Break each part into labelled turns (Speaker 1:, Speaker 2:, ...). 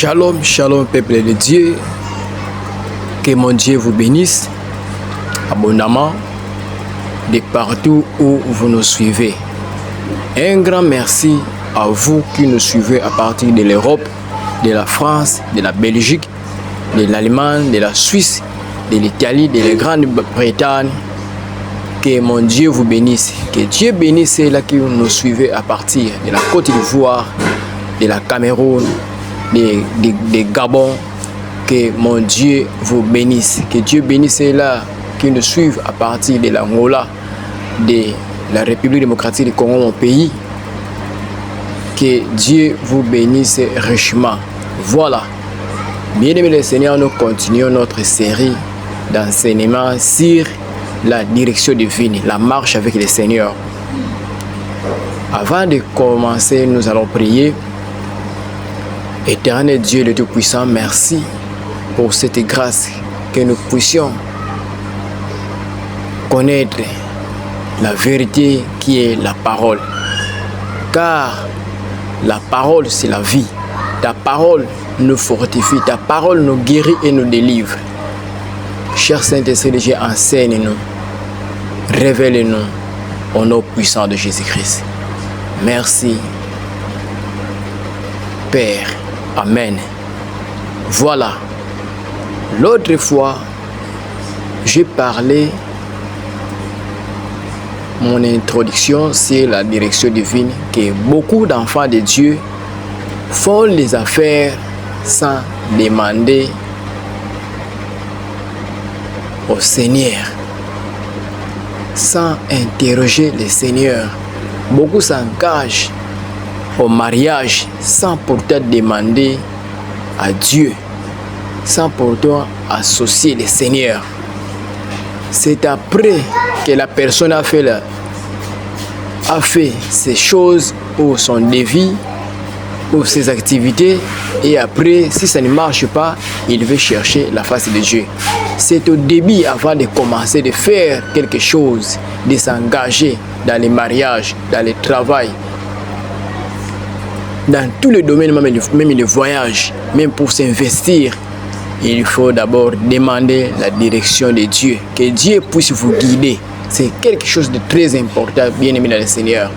Speaker 1: Shalom, shalom peuple de Dieu, que mon Dieu vous bénisse abondamment de partout où vous nous suivez. Un grand merci à vous qui nous suivez à partir de l'Europe, de la France, de la Belgique, de l'Allemagne, de la Suisse, de l'Italie, de la Grande-Bretagne. Que mon Dieu vous bénisse, que Dieu bénisse ceux-là qui nous suivez à partir de la Côte d'Ivoire, de la Cameroun, de Gabon. Que mon Dieu vous bénisse, que Dieu bénisse ceux-là qui nous suivent à partir de l'Angola, de la République démocratique du Congo, mon pays. Que Dieu vous bénisse richement. Voilà. Bien-aimés le Seigneur, nous continuons notre série d'enseignements sur la direction divine, la marche avec le Seigneur. Avant de commencer, nous allons prier. Éternel Dieu le Tout-Puissant, merci pour cette grâce que nous puissions connaître la vérité qui est la parole. Car la parole, c'est la vie. Ta parole nous fortifie, ta parole nous guérit et nous délivre. Cher Saint-Esprit de Dieu, enseigne-nous, révèle-nous au nom puissant de Jésus-Christ. Merci, Père. Amen. Voilà. L'autre fois, j'ai parlé, mon introduction, c'est la direction divine, que beaucoup d'enfants de Dieu font les affaires sans demander au Seigneur, sans interroger le Seigneur. Beaucoup s'engagent au mariage sans pourtant demander à Dieu, sans pourtant associer le Seigneur. C'est après que la personne a fait ces choses ou son défi ou ses activités, et après, si ça ne marche pas, il veut chercher la face de Dieu. C'est au début, avant de commencer de faire quelque chose, de s'engager dans les mariages, dans le travail, dans tous les domaines, même les voyages, même pour s'investir, il faut d'abord demander la direction de Dieu, que Dieu puisse vous guider. C'est quelque chose de très important, bien aimé dans le Seigneur.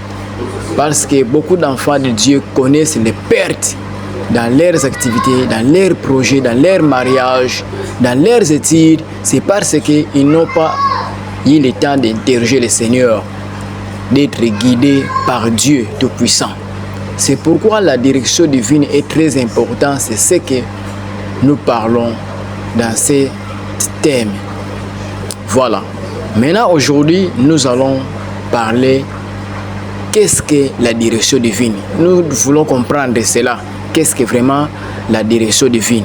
Speaker 1: Parce que beaucoup d'enfants de Dieu connaissent les pertes dans leurs activités, dans leurs projets, dans leurs mariages, dans leurs études. C'est parce qu'ils n'ont pas eu le temps d'interroger le Seigneur, d'être guidés par Dieu Tout-Puissant. C'est pourquoi la direction divine est très importante. C'est ce que nous parlons dans ces thèmes. Voilà. Maintenant, aujourd'hui, nous allons parler qu'est-ce que la direction divine. Nous voulons comprendre cela. Qu'est-ce que vraiment la direction divine?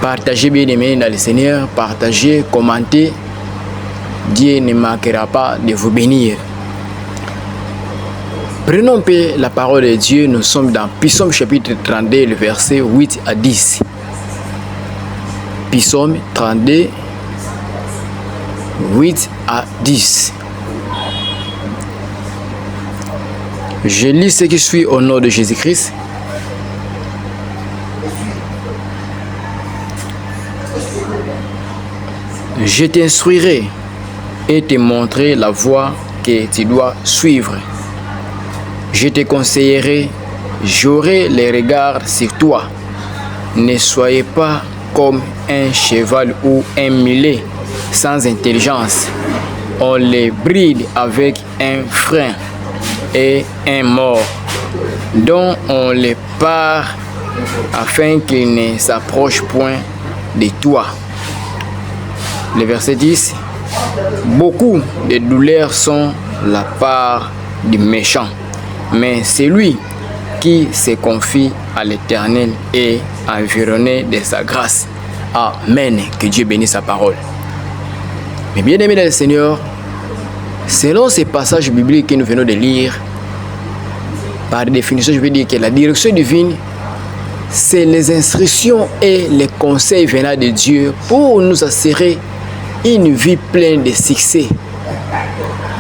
Speaker 1: Partagez bien aimés dans le Seigneur, partagez, commentez. Dieu ne manquera pas de vous bénir. Prenons la parole de Dieu. Nous sommes dans Psaume chapitre 32, le verset 8 à 10. Psaume 32, 8 à 10. Je lis ce qui suit au nom de Jésus-Christ. Je t'instruirai et te montrerai la voie que tu dois suivre. Je te conseillerai, j'aurai les regards sur toi. Ne soyez pas comme un cheval ou un mulet sans intelligence. On les bride avec un frein et un mort, dont on les part afin qu'ils ne s'approchent point de toi. Le verset 10. Beaucoup de douleurs sont la part du méchant, mais celui qui se confie à l'Éternel est environné de sa grâce. Amen. Que Dieu bénisse sa parole. Mais bien aimés dans le Seigneur, selon ces passages bibliques que nous venons de lire, par définition, je veux dire que la direction divine, c'est les instructions et les conseils venant de Dieu pour nous assurer une vie pleine de succès,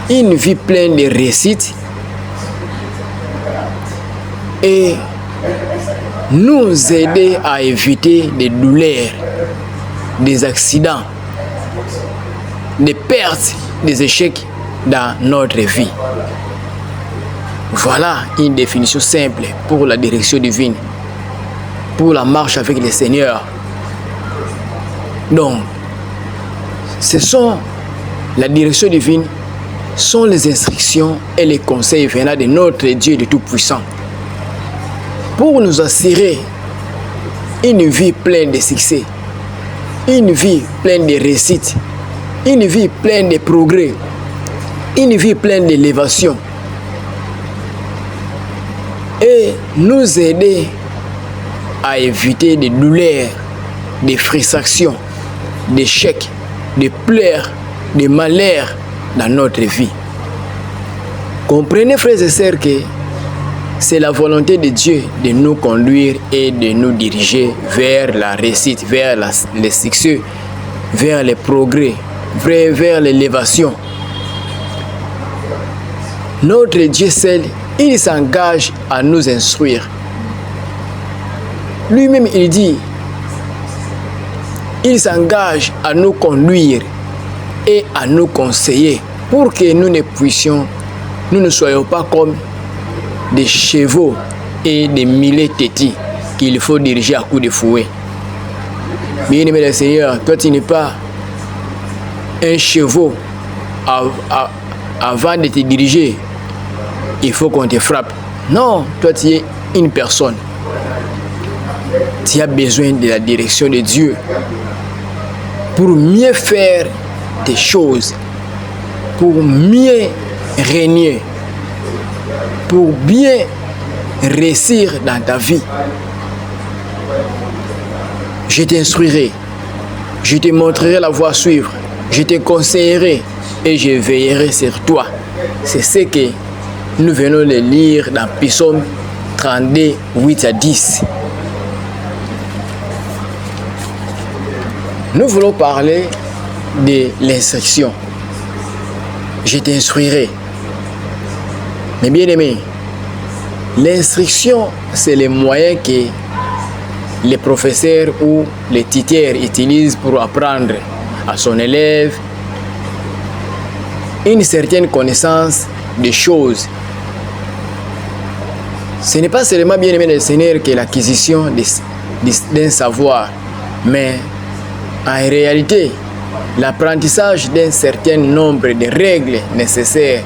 Speaker 1: une vie pleine de réussite et nous aider à éviter des douleurs, des accidents, des pertes, des échecs dans notre vie. Voilà une définition simple pour la direction divine, pour la marche avec le Seigneur. Donc, la direction divine sont les instructions et les conseils venant de notre Dieu de Tout-Puissant pour nous assurer une vie pleine de succès, une vie pleine de réussite, une vie pleine de progrès, une vie pleine d'élévation et nous aider à éviter des douleurs, des frustrations, des échecs, des pleurs, des malheurs dans notre vie. Comprenez, frères et sœurs, que c'est la volonté de Dieu de nous conduire et de nous diriger vers la réussite, vers le succès, vers le progrès, vers l'élévation. Notre Dieu seul, il s'engage à nous instruire. Lui-même, il dit, il s'engage à nous conduire et à nous conseiller pour que nous ne soyons pas comme des chevaux et des millets têtis qu'il faut diriger à coups de fouet. Bien-aimé le Seigneur, toi tu n'es pas un cheval avant de te diriger. Il faut qu'on te frappe. Non, toi tu es une personne. Tu as besoin de la direction de Dieu pour mieux faire tes choses, pour mieux régner, pour bien réussir dans ta vie. Je t'instruirai, je te montrerai la voie à suivre, je te conseillerai et je veillerai sur toi. C'est ce que nous venons de lire dans Psaume 32, 8 à 10. Nous voulons parler de l'instruction. Je t'instruirai. Mais bien aimé, l'instruction, c'est le moyen que les professeurs ou les tuteurs utilisent pour apprendre à son élève une certaine connaissance des choses. Ce n'est pas seulement, bien aimé le Seigneur, que l'acquisition d'un savoir, mais en réalité, l'apprentissage d'un certain nombre de règles nécessaires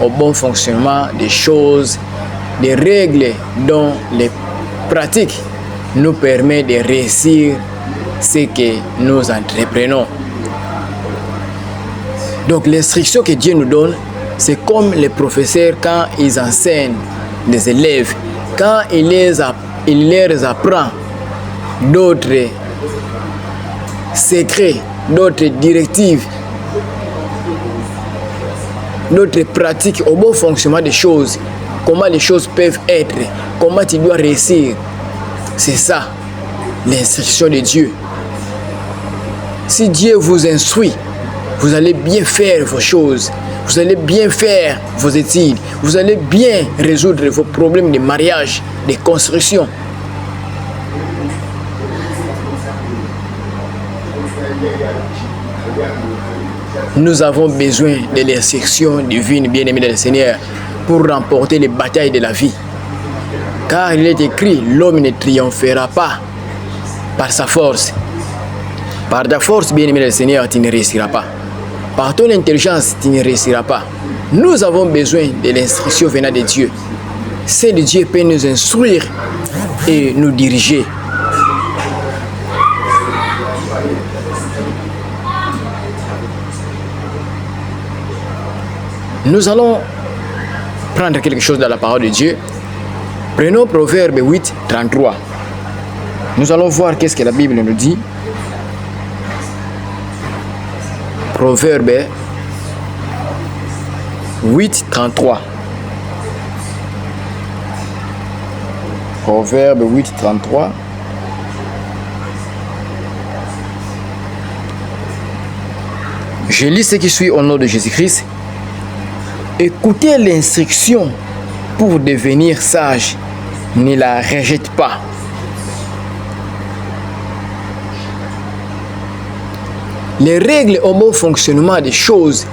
Speaker 1: au bon fonctionnement des choses, des règles dont les pratiques nous permettent de réussir ce que nous entreprenons. Donc l'instruction que Dieu nous donne, c'est comme les professeurs quand ils enseignent des élèves, quand il leur apprend d'autres secrets, d'autres directives, d'autres pratiques au bon fonctionnement des choses, comment les choses peuvent être, comment tu dois réussir. C'est ça, l'instruction de Dieu. Si Dieu vous instruit, vous allez bien faire vos choses, vous allez bien faire vos études, vous allez bien résoudre vos problèmes de mariage, de construction. Nous avons besoin de l'instruction divine, bien-aimé du Seigneur, pour remporter les batailles de la vie. Car il est écrit, l'homme ne triomphera pas par sa force. Par ta force, bien-aimé du Seigneur, tu ne réussiras pas. Par ton intelligence, tu ne réussiras pas. Nous avons besoin de l'instruction venant de Dieu. C'est de Dieu peut nous instruire et nous diriger. Nous allons prendre quelque chose dans la parole de Dieu. Prenons Proverbe 8, 33. Nous allons voir qu'est-ce que la Bible nous dit. Proverbe 8, 33. Proverbe 8, 33. Je lis ce qui suit au nom de Jésus-Christ. Écoutez l'instruction pour devenir sage, ne la rejette pas. Les règles au bon fonctionnement des choses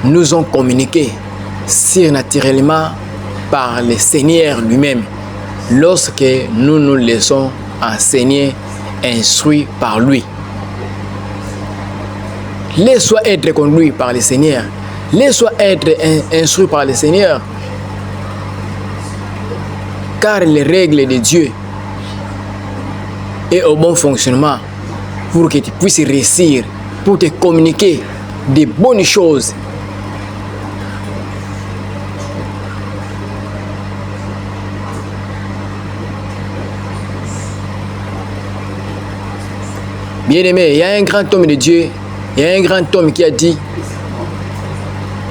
Speaker 1: nous ont communiqué surnaturellement par le Seigneur lui-même lorsque nous nous laissons enseigner, instruits par lui. Laisse-toi être conduit par le Seigneur. Laisse-toi être instruit par le Seigneur. Car les règles de Dieu est au bon fonctionnement pour que tu puisses réussir, pour te communiquer des bonnes choses. Bien-aimé, il y a un grand homme de Dieu, il y a un grand homme qui a dit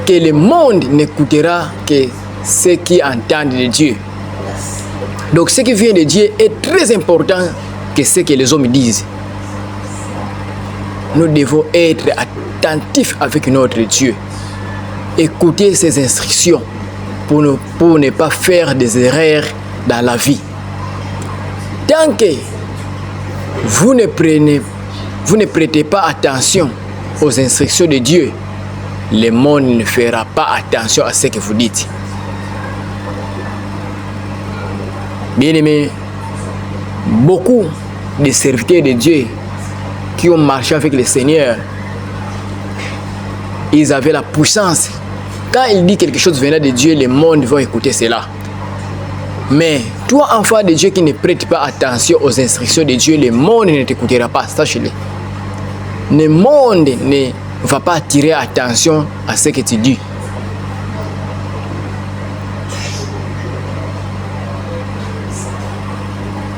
Speaker 1: que le monde n'écoutera que ceux qui entendent de Dieu. Donc ce qui vient de Dieu est très important que ce que les hommes disent. Nous devons être attentifs avec notre Dieu. Écouter ses instructions pour ne pas faire des erreurs dans la vie. Tant que vous ne prêtez pas attention aux instructions de Dieu, le monde ne fera pas attention à ce que vous dites. Bien-aimés, beaucoup de serviteurs de Dieu qui ont marché avec le Seigneur, ils avaient la puissance. Quand il dit quelque chose venant de Dieu, le monde va écouter cela. Mais toi, enfant de Dieu qui ne prête pas attention aux instructions de Dieu, le monde ne t'écoutera pas, sache-le. Le monde ne va pas attirer attention à ce que tu dis.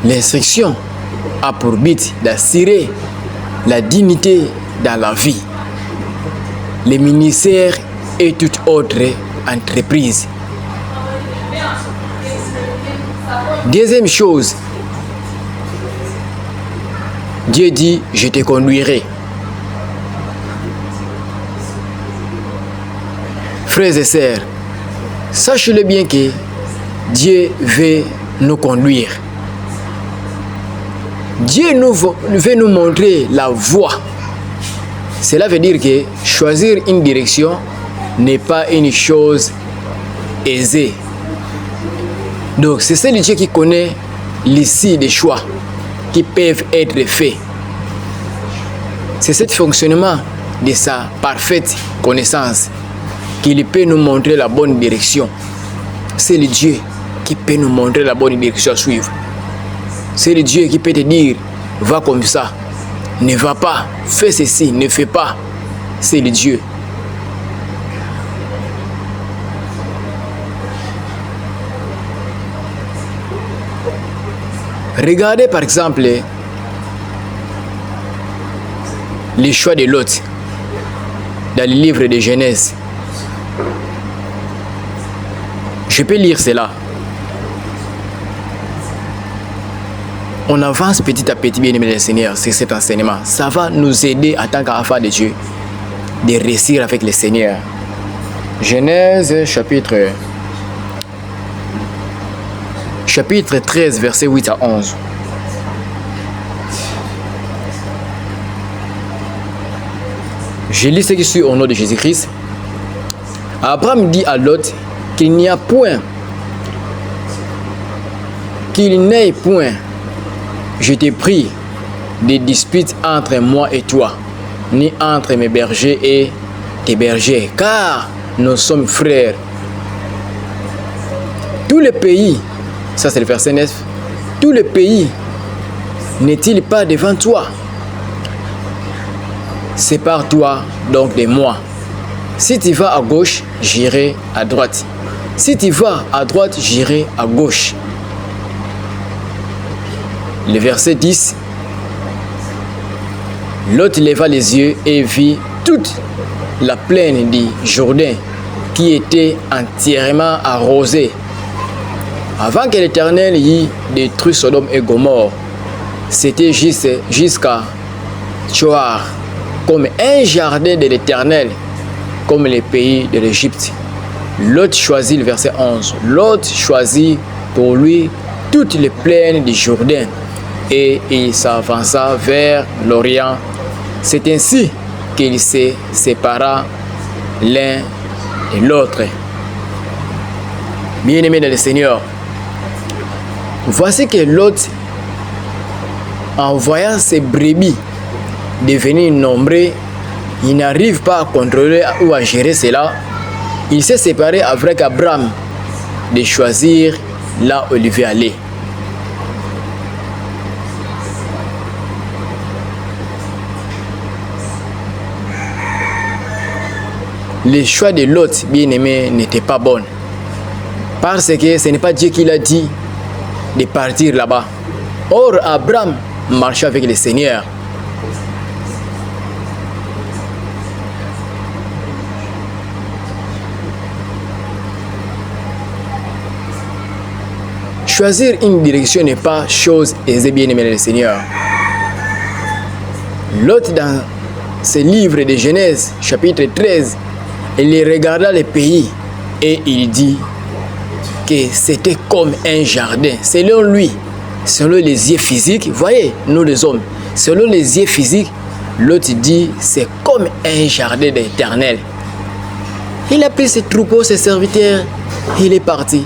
Speaker 1: L'instruction a pour but d'assurer la dignité dans la vie, les ministères et toute autre entreprise. Deuxième chose, Dieu dit, je te conduirai. Frères et sœurs, sachez-le bien que Dieu veut nous conduire. Dieu veut nous montrer la voie. Cela veut dire que choisir une direction n'est pas une chose aisée. Donc c'est celui Dieu qui connaît l'issue des choix qui peuvent être faits. C'est ce fonctionnement de sa parfaite connaissance qu'il peut nous montrer la bonne direction. C'est le Dieu qui peut nous montrer la bonne direction à suivre. C'est le Dieu qui peut te dire, va comme ça, ne va pas, fais ceci, ne fais pas. C'est le Dieu. Regardez par exemple les choix de Lot dans le livre de Genèse. Je peux lire cela. On avance petit à petit, bien aimé le Seigneur, c'est cet enseignement. Ça va nous aider en tant qu'enfants de Dieu de réussir avec le Seigneur. Genèse chapitre 13, versets 8 à 11. Je lis ce qui suit au nom de Jésus-Christ. Abraham dit à Lot qu'il n'y a point, qu'il n'ait point, je t'ai pris, des disputes entre moi et toi, ni entre mes bergers et tes bergers, car nous sommes frères. Tout le pays, ça c'est le verset 9, tout le pays n'est-il pas devant toi? Sépare-toi donc de moi. Si tu vas à gauche, j'irai à droite. Si tu vas à droite, j'irai à gauche. Le verset 10. Lot leva les yeux et vit toute la plaine du Jourdain qui était entièrement arrosée. Avant que l'Éternel y détruise Sodome et Gomorrhe, c'était jusqu'à Tsoar, comme un jardin de l'Éternel, comme les pays de l'Égypte. Lot choisit, le verset 11, Lot choisit pour lui toutes les plaines du Jourdain et il s'avança vers l'Orient. C'est ainsi qu'il se sépara l'un et l'autre. Bien-aimés dans le Seigneur, voici que Lot, en voyant ses brebis devenir nombreux, il n'arrive pas à contrôler ou à gérer cela. Il s'est séparé avec Abraham de choisir là où il veut aller. Le choix de Lot, bien-aimé, n'était pas bon. Parce que ce n'est pas Dieu qui l'a dit de partir là-bas. Or, Abraham marchait avec le Seigneur. Choisir une direction n'est pas chose aisée, bien-aimé le Seigneur. Lot, dans ce livre de Genèse, chapitre 13, il regarda le pays et il dit que c'était comme un jardin. Selon lui, selon les yeux physiques, voyez, nous les hommes, selon les yeux physiques, Lot dit c'est comme un jardin d'éternel. Il a pris ses troupeaux, ses serviteurs, il est parti.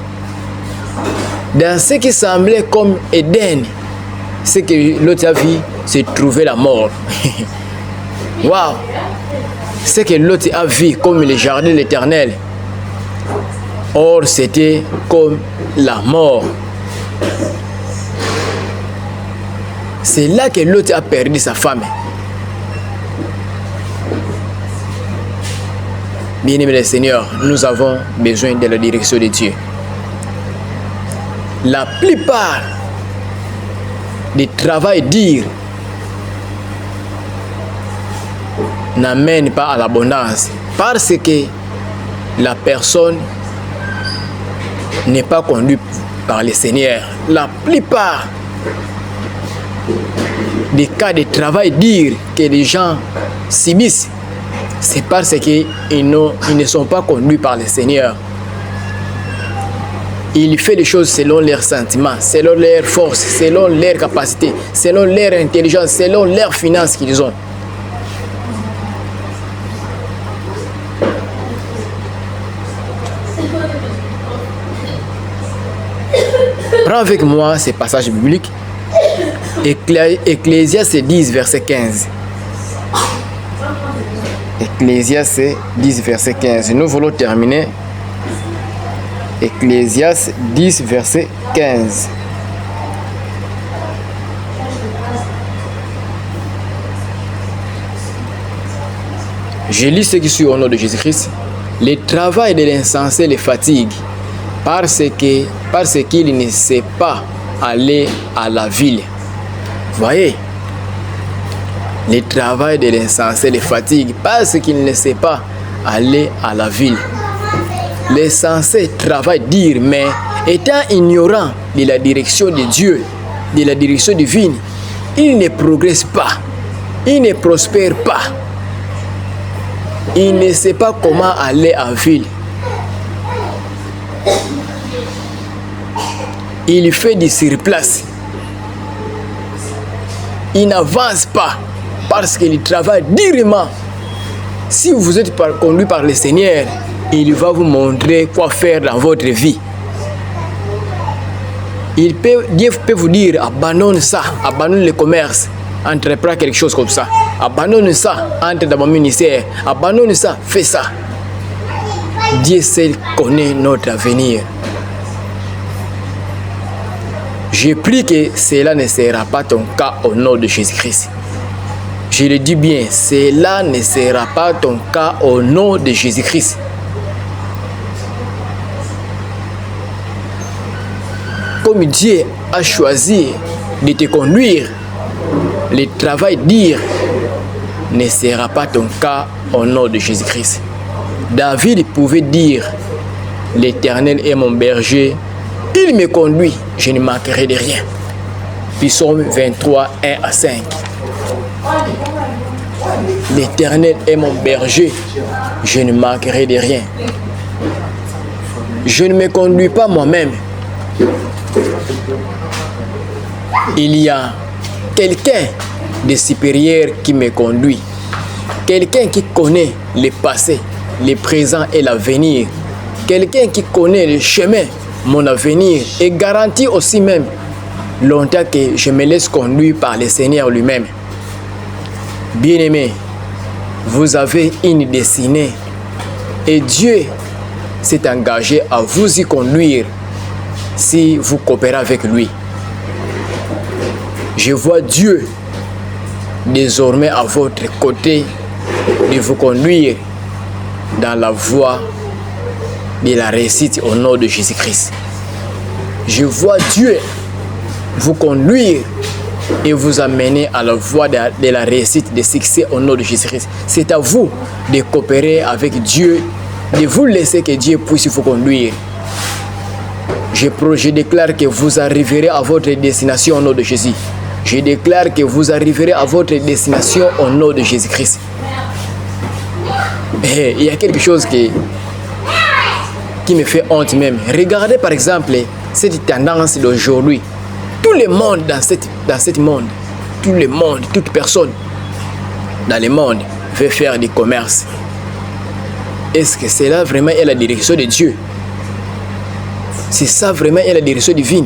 Speaker 1: Dans ce qui semblait comme Éden, ce que Lot a vu, c'est trouver la mort. Waouh! Ce que Lot a vu comme le jardin de l'Éternel, or c'était comme la mort. C'est là que Lot a perdu sa femme. Bien-aimés le Seigneur, nous avons besoin de la direction de Dieu. La plupart des travail durs n'amènent pas à l'abondance parce que la personne n'est pas conduite par le Seigneur. La plupart des cas de travail dur que les gens subissent, c'est parce qu'ils ne sont pas conduits par le Seigneur. Ils font les choses selon leurs sentiments, selon leurs forces, selon leurs capacités, selon leur intelligence, selon leurs finances qu'ils ont. Prends avec moi ces passages bibliques. Ecclésiaste 10, verset 15. Ecclésiaste 10, verset 15. Nous voulons terminer. Ecclésiaste 10, verset 15. Je lis ce qui suit au nom de Jésus-Christ. Le travail de l'insensé les fatigue parce qu'il ne sait pas aller à la ville. Voyez, le travail de l'insensé les fatigue parce qu'il ne sait pas aller à la ville. L'insensé travaille dur, mais étant ignorant de la direction de Dieu, de la direction divine, il ne progresse pas, il ne prospère pas. Il ne sait pas comment aller en ville. Il fait du surplace. Il n'avance pas parce qu'il travaille durement. Si vous êtes conduit par le Seigneur, il va vous montrer quoi faire dans votre vie. Dieu peut vous dire, abandonne ça, abandonne le commerce, entreprends quelque chose comme ça. Abandonne ça, entre dans mon ministère. Abandonne ça, fais ça. Dieu seul connaît notre avenir. Je prie que cela ne sera pas ton cas au nom de Jésus-Christ. Je le dis bien, cela ne sera pas ton cas au nom de Jésus-Christ. Comme Dieu a choisi de te conduire, le travail dur ne sera pas ton cas au nom de Jésus-Christ. David pouvait dire, l'Éternel est mon berger, il me conduit, je ne manquerai de rien. Psaume 23, 1 à 5. L'Éternel est mon berger, je ne manquerai de rien. Je ne me conduis pas moi-même. Il y a quelqu'un de supérieur qui me conduit. quelqu'un qui connaît le passé, le présent et l'avenir, quelqu'un qui connaît le chemin, mon avenir, et garantit aussi même longtemps que je me laisse conduire par le Seigneur lui-même. Bien-aimés, vous avez une destinée et Dieu s'est engagé à vous y conduire si vous coopérez avec lui. Je vois Dieu désormais à votre côté de vous conduire dans la voie de la réussite au nom de Jésus-Christ. Je vois Dieu vous conduire et vous amener à la voie de la réussite, de succès au nom de Jésus-Christ. C'est à vous de coopérer avec Dieu, de vous laisser que Dieu puisse vous conduire. Je déclare que vous arriverez à votre destination au nom de Jésus. Je déclare que vous arriverez à votre destination au nom de Jésus-Christ. Et il y a quelque chose qui me fait honte même. Regardez par exemple cette tendance d'aujourd'hui. Tout le monde dans cette monde, tout le monde, toute personne dans le monde veut faire du commerce. Est-ce que c'est là vraiment la direction de Dieu? C'est ça vraiment la direction divine?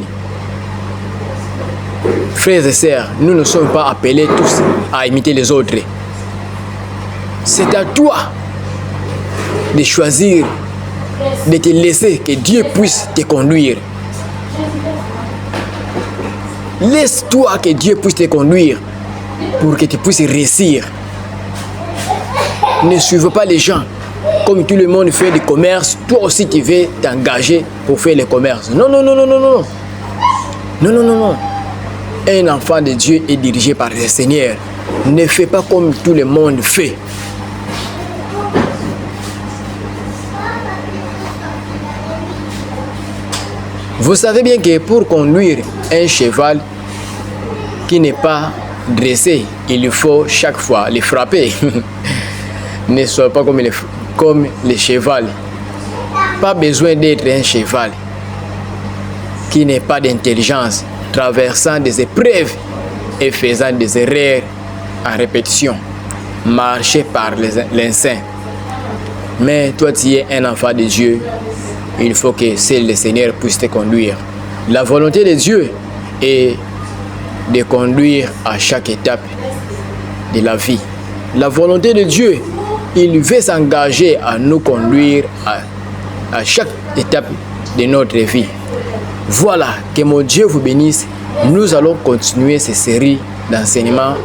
Speaker 1: Frères et sœurs, nous ne sommes pas appelés tous à imiter les autres. C'est à toi de choisir, de te laisser que Dieu puisse te conduire. Laisse-toi que Dieu puisse te conduire pour que tu puisses réussir. Ne suive pas les gens. Comme tout le monde fait du commerce, toi aussi tu veux t'engager pour faire le commerce. Non, non, non, non, non, non. Non, non, non, non. Un enfant de Dieu est dirigé par le Seigneur. Ne fais pas comme tout le monde fait. Vous savez bien que pour conduire un cheval qui n'est pas dressé, il faut chaque fois le frapper. Ne sois pas comme le cheval. Pas besoin d'être un cheval qui n'est pas d'intelligence, traversant des épreuves et faisant des erreurs en répétition. Marcher par l'instinct. Mais toi, tu es un enfant de Dieu. Il faut que seul le Seigneur puisse te conduire. La volonté de Dieu est de conduire à chaque étape de la vie. La volonté de Dieu, il veut s'engager à nous conduire à chaque étape de notre vie. Voilà, que mon Dieu vous bénisse. Nous allons continuer cette série d'enseignements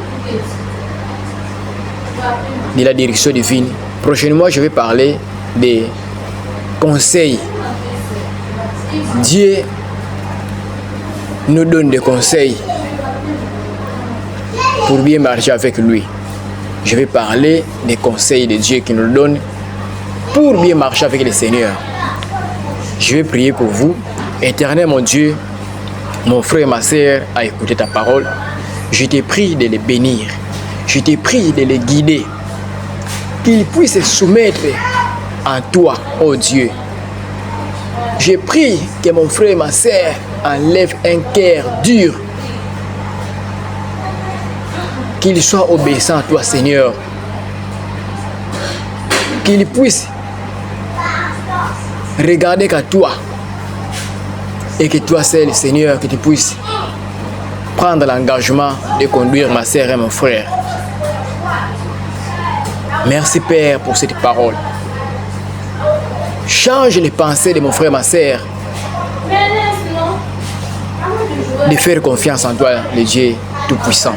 Speaker 1: de la direction divine. Prochainement, je vais parler des conseils. Dieu nous donne des conseils pour bien marcher avec lui. Je vais parler des conseils de Dieu qui nous donne pour bien marcher avec le Seigneur. Je vais prier pour vous. Éternel mon Dieu, mon frère, ma soeur, à écouter ta parole. Je te prie de les bénir. Je te prie de les guider. Qu'ils puissent se soumettre en toi, ô Dieu. Je prie que mon frère et ma soeur enlèvent un cœur dur. Qu'il soit obéissant à toi, Seigneur. Qu'il puisse regarder qu'à toi. Et que toi seul, Seigneur, que tu puisses prendre l'engagement de conduire ma soeur et mon frère. Merci, Père, pour cette parole. Change les pensées de mon frère et ma soeur. De faire confiance en toi, le Dieu Tout-Puissant.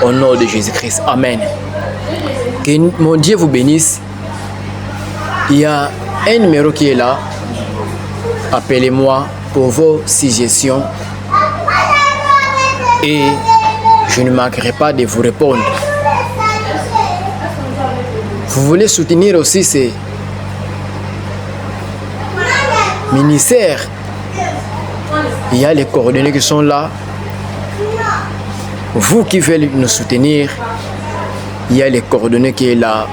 Speaker 1: Au nom de Jésus-Christ. Amen. Que mon Dieu vous bénisse. Il y a un numéro qui est là. Appelez-moi pour vos suggestions. Et je ne manquerai pas de vous répondre. Vous voulez soutenir aussi ces ministères. Il y a les coordonnées qui sont là. Vous qui voulez nous soutenir, il y a les coordonnées qui est là.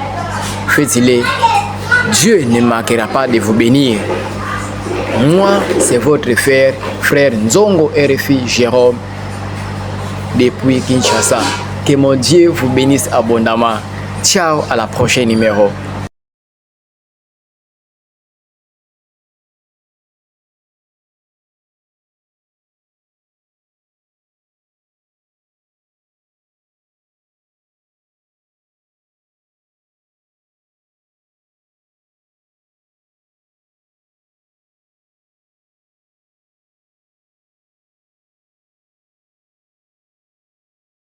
Speaker 1: Faites-les. Dieu ne manquera pas de vous bénir. Moi, c'est votre frère Nzongo RFI Jérôme depuis Kinshasa. Que mon Dieu vous bénisse abondamment. Ciao, à la prochaine numéro.